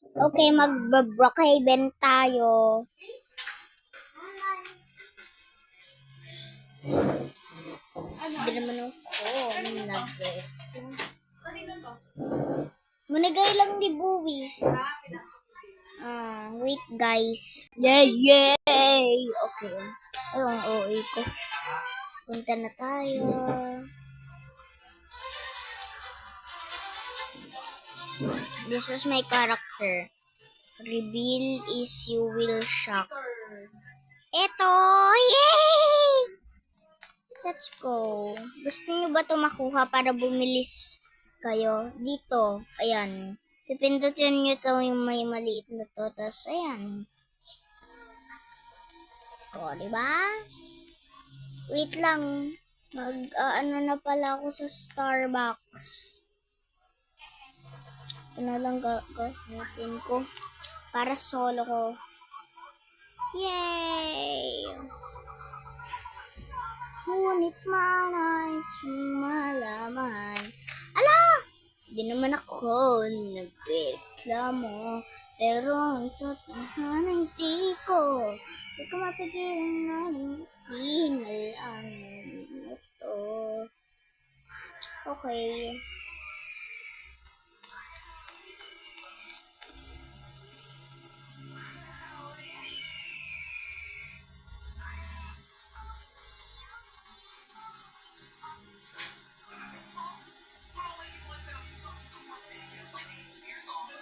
Okay, mag-Brookhaven tayo. Hindi naman ako. Nag-break. Managay lang ni Bowie. Wait guys. Yay! Okay. Ayun, OA ko. Punta na tayo. This is my character. Reveal is you will shock. Eto! Yay! Let's go. Gusto niyo ba ito makuha para bumilis kayo? Dito. Ayan. Pipindutin niyo ito yung may maliit na to. Tapos, ayan. O, diba? Wait lang. Ano na pala ako sa Starbucks. Ito na lang gagawin ko. Para solo ko. Yay! Ngunit manais malaman. Ala! Di naman ako nagreklamo. Pero ang totohanan di ko. Di ko mapigilan na hindi malaman ito. Okay.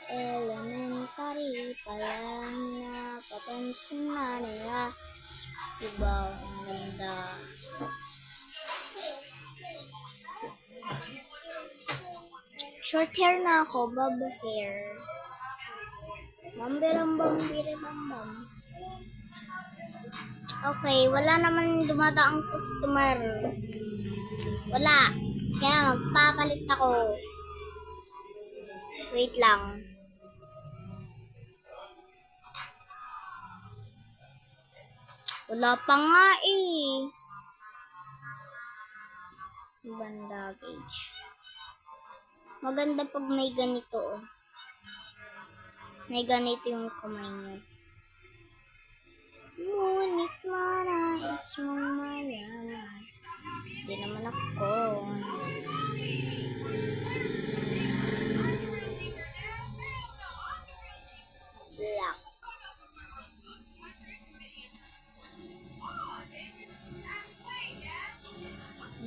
Elementary pa lang napapansin na nila. Diba ang ganda? Short hair na ako, bob hair. Bambirambambirambam. Okay, wala naman dumadaang customer. Wala. Kaya magpapalit ako. Wait lang. Wala pa nga eh. Banda gauge. Maganda pag may ganito. May ganito yung kamay niyo. Ngunit manais mong malaman. Hindi naman ako. Black.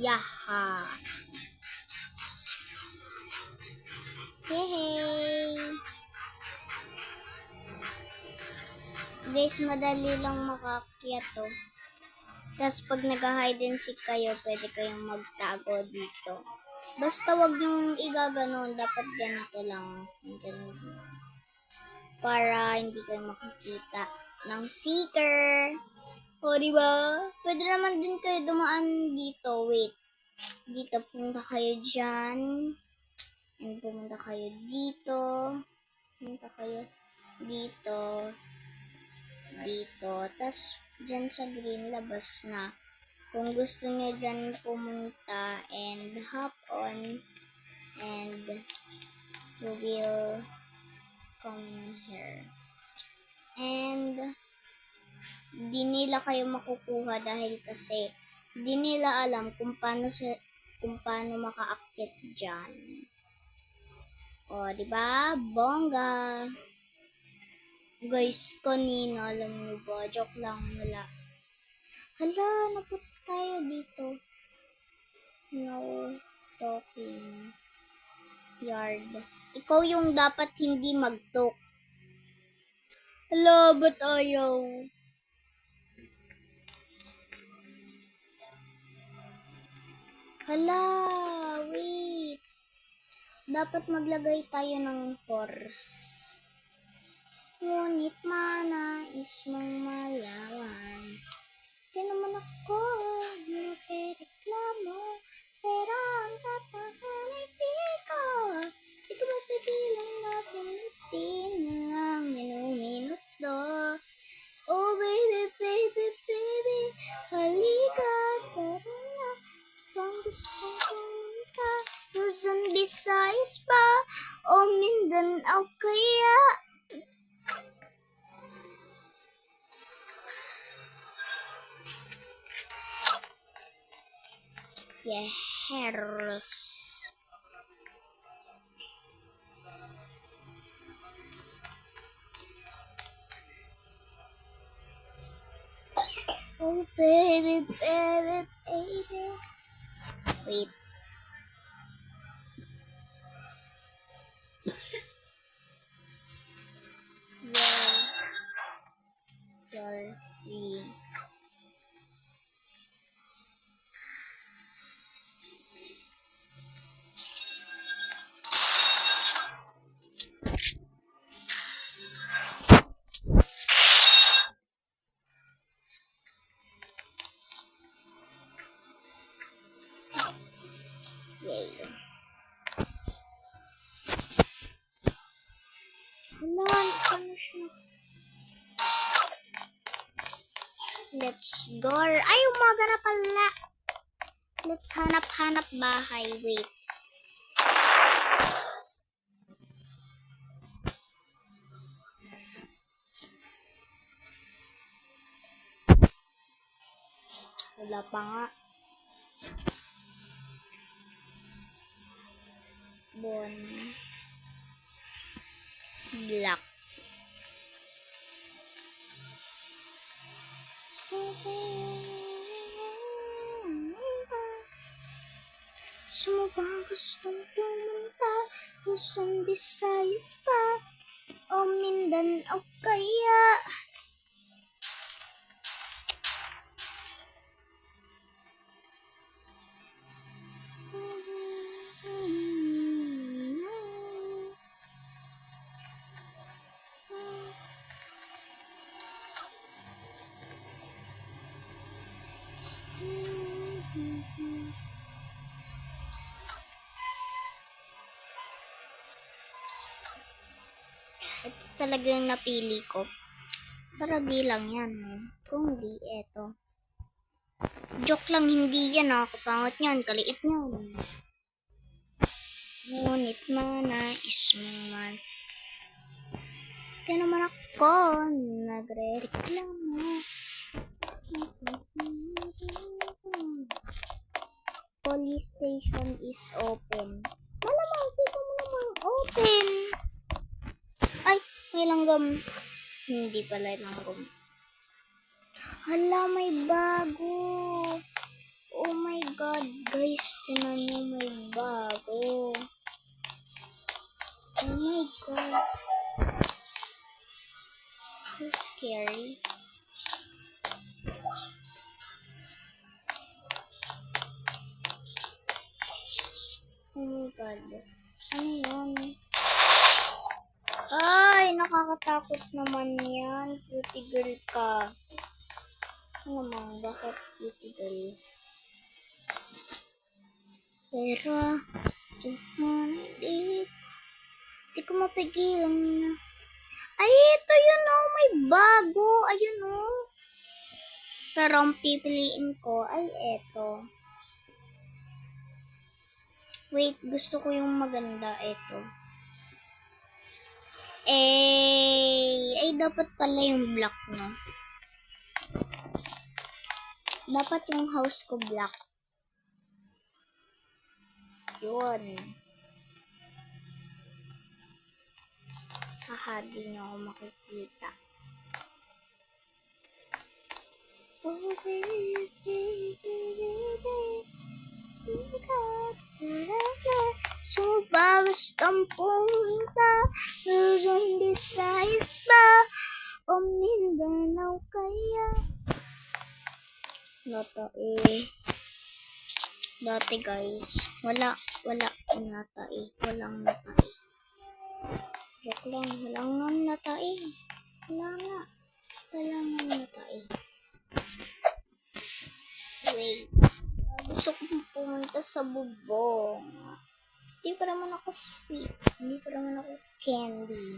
Yaha. Hey. Guys, madali lang makakyat to. Tapos pag nag-hide and seek kayo, pwede kayong magtago dito. Basta wag niyong igaganon, dapat ganito lang. Para hindi kayo makikita ng seeker. O, diba? Pwede naman din kayo dumaan dito. Wait. Dito, punta kayo dyan. And pumunta kayo dito. Pumunta kayo dito. Dito. Tapos, dyan sa green, labas na. Kung gusto nyo dyan pumunta and hop on and you will come here. And di nila kayo makukuha dahil kasi di nila alam kung paano makaakyat dyan. O, diba? Bongga! Guys, kanina, alam nyo ba? Joke lang, wala. Hala, napunta tayo dito. No talking. Yard. Ikaw yung dapat hindi mag-talk. Hala, ba't ayaw? Hala, wait. Dapat maglagay tayo ng horse. Ngunit manais mong malaman. Di naman ako nagreklamo. Pero ang tatahanan di ko. Di ko mapigilang natin lang minuto. Oh baby, baby, baby. Halika, tara na. Bang gusto pumunta. Luzon, Visayas pa. O Mindanao kaya. Yes. Oh, baby, baby, baby. Wait. You're free. Yay. Ano siya? Let's go. Ay, umaga na pala. Let's hanap-hanap bahay. Wait. Wala pa nga. Bon. Black. Sumubang gustong pumunta Luzon, Visayas pa o Mindanao kaya ito talaga yung napili ko. Para di lang yan. Kung di, eto. Joke lang, hindi yan. Kapangat yan, kaliit yan. Ngunit manais mo man. Kaya naman ako nagre-reklamo. Police station is open. Malamang, kita mo namang open. Ay, may langgam. Hindi pala langgam. Hala, may bago. Oh my God, guys. Tinan nyo, may bago. Oh my God. So scary. Oh my God. Ano yun? Ay, nakakatakot naman yan. Cutie girl ka. Ano naman, bakit cutie girl? Pero, hindi ko mapigilan na. Ay, ito yun may bago. Ayun Pero ang pipiliin ko ay eto. Wait, gusto ko yung maganda. Eto. Ay, dapat pala yung black, no? Dapat yung house ko black. Yun. Haha, di nyo ako makikita. Oh, baby, so bawastang punta Luzon, Visayas pa o Mindanao kaya dati guys walang natae walang natae wait, gusto ko pumunta sa bubong. Hindi pa naman ako sweet. Hindi pa naman ako candy.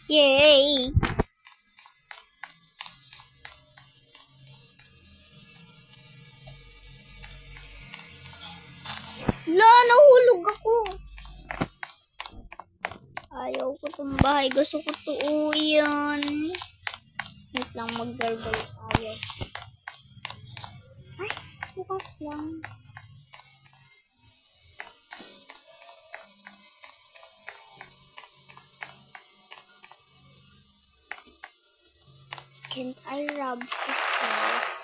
Yay! Nahulog ako. Ayaw ko itong bahay. Gusto ko ito yan. Wait lang, mag-gargle tayo. bukas lang. Can't I rob his house?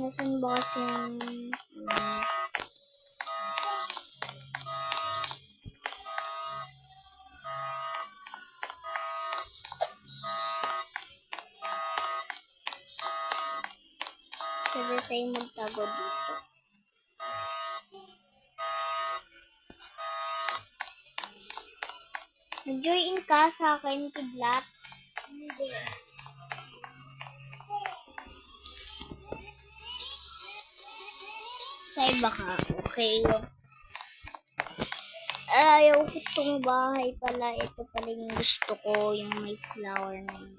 Nasaan ba kasing... Pwede tayong magtago dito. Nag-join ka sa akin, kidlat? Hindi. Sa iba ka, okay. Ayaw ko itong bahay pala. Ito pala yung gusto ko, yung may flower na yun.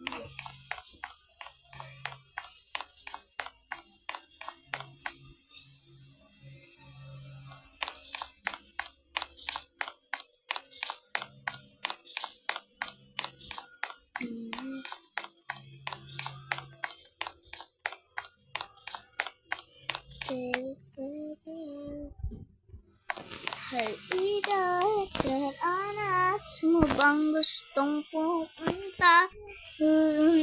Halika, anak, mo bang gustong pupunta?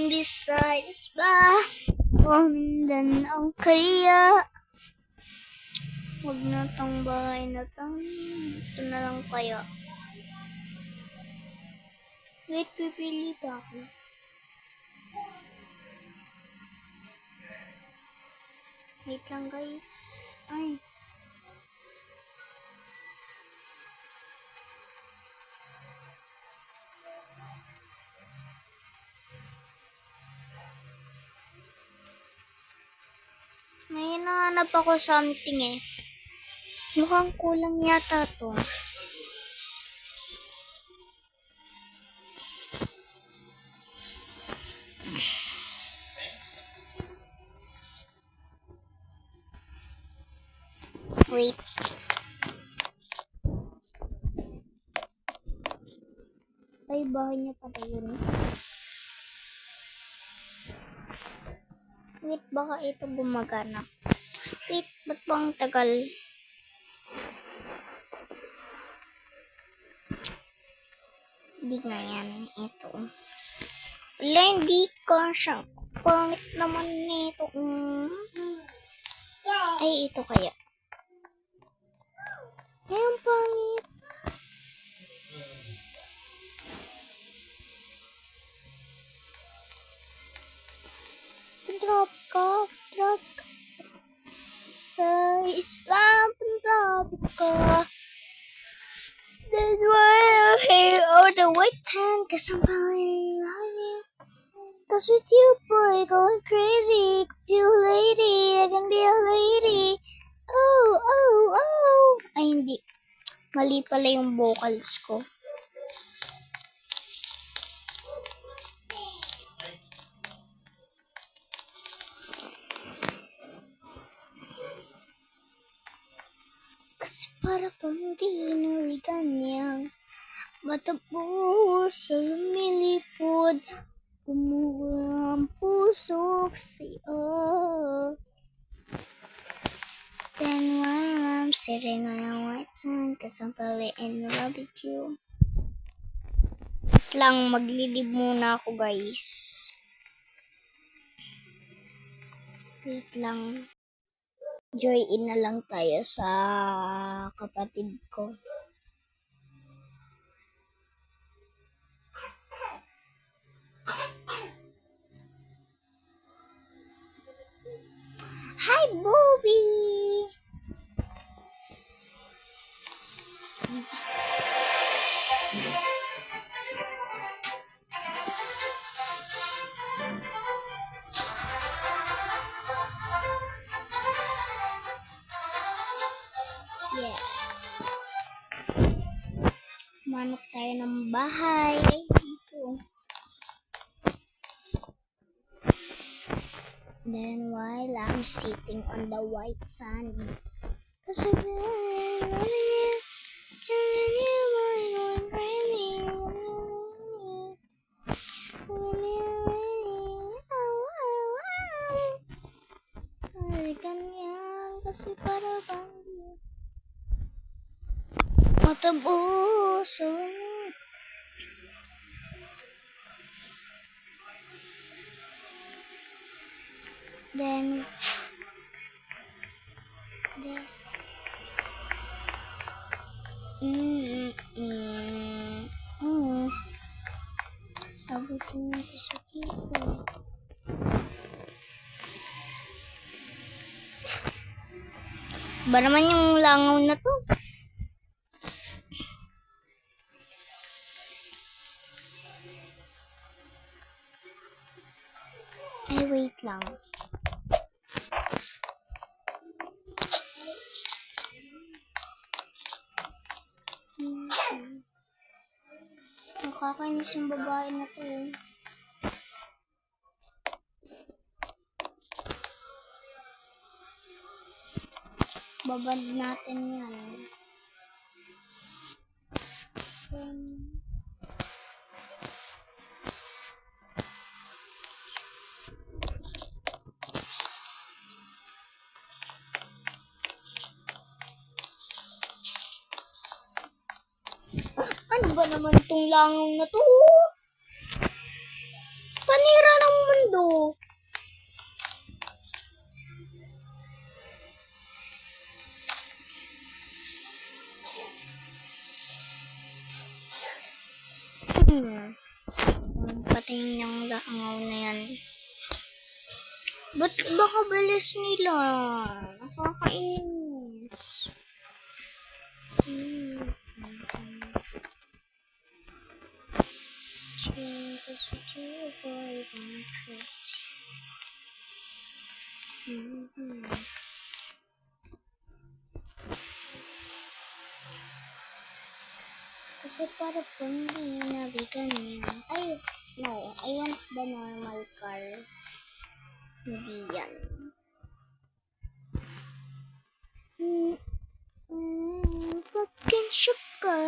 Besides ba? O Mindanao kaya? Huwag na tong bahay na tong. Ito na lang kaya. Wait, pipili pa ako. Wait lang guys. Ay. May hinahanap ako something eh. Mukhang kulang yata to. Wait. Ay, bahay niya pala yun. Wait, baka ito gumagana. Wait, ba't bang tagal? Hindi nga yan. Ito. Wala, hindi ka siya. Pangit naman nito. Ay, ito kaya. Ay, ang pangit. Drop ka. Sa Islam, drop ka. That's why I'm here on the white hand, cause I'm falling in love with you. Cause with you, boy, going crazy. Could be a lady, I can be a lady. Oh. Ay, hindi. Mali pala yung vocals ko. Kasi para pang di naliganyang matapos sa lumilipod. Kumuha ang puso sa'yo. Then while I'm sitting on a white sand, cause I'm falling in love with you. Wait lang, maglilib muna ako guys. Wait lang. Join in na lang tayo sa kapatid ko. Hi, Bobby! Yeah. Manok tayo ng bahay. Dito. Then while I'm sitting on the white sand, cause I'm loving you, cause you're going crazy. Kasi para bang matabuso. Then abutin natin sa people. Ba naman yung langaw na to? Ay, wait lang. Nakakainis yung babae na to. Babad natin yan. Ano ba naman tong langaw na to? Panira ng mundo. Patingin yung langaw na yan. Ba't baka bilis nila? Nakakainis. Kasi para po hindi nabigan. Ay, no. I want the normal car. Hindi yan. Bakit siya ka?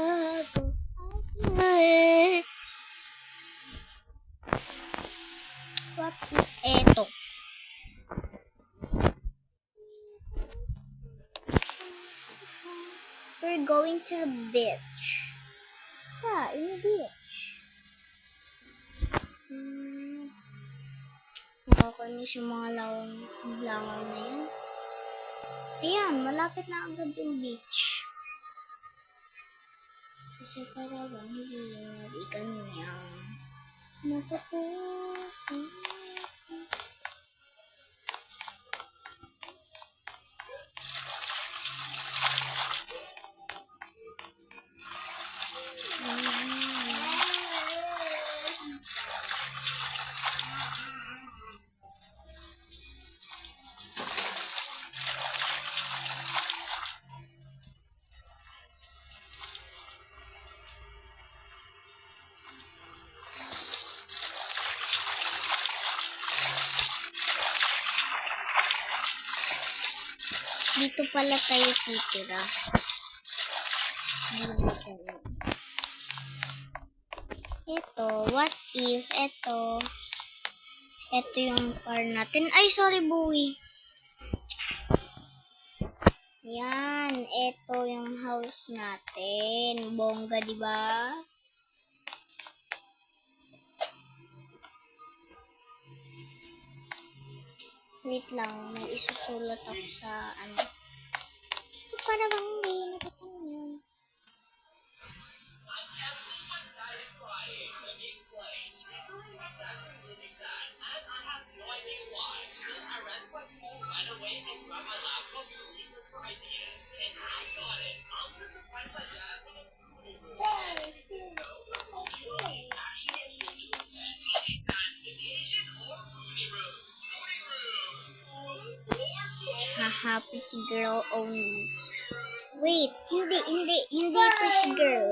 What is eto? We're going to the beach. Yeah, in the beach. Nakakainis yung mga langaw na yun. Ayan, malapit na agad yung beach. Kasi para bang hindi nabigan niya. Matapusin. Dito pala tayo titira. Ito, what if, ito yung car natin. Ay, sorry, Bowie. Yan, ito yung house natin. Bongga, di ba? Wait lang, may isusulat ako sa ano. So, para bang hindi nakatan yun. Haha, pretty girl only. Wait, hindi pretty girl.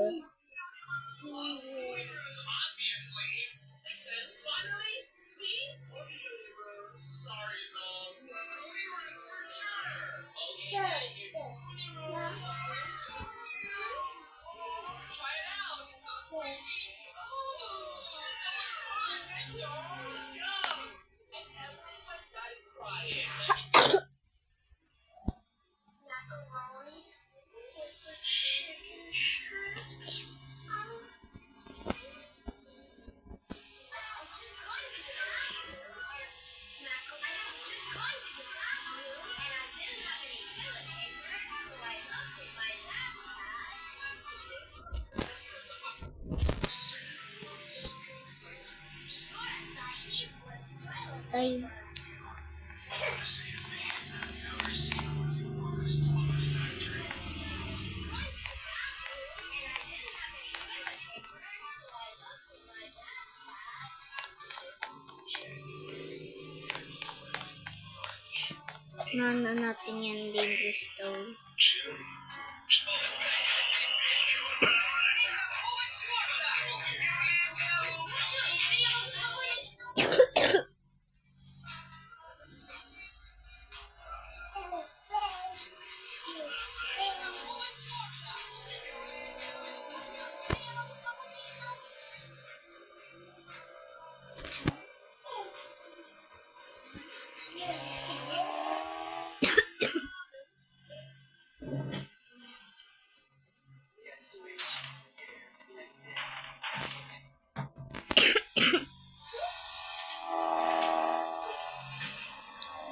Ay, nana natin yan din gusto.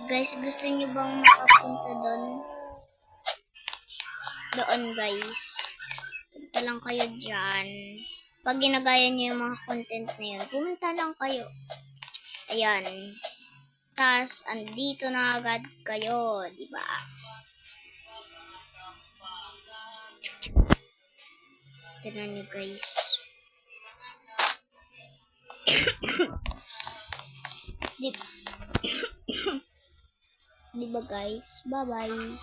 Guys, gusto niyo bang makapunta doon? Doon, guys. Punta lang kayo dyan. Pag ginagaya niyo yung mga content na yun, pumunta lang kayo. Ayan. Tapos, andito na agad kayo, diba? Tignan niyo, guys. Diba, guys? Bye-bye.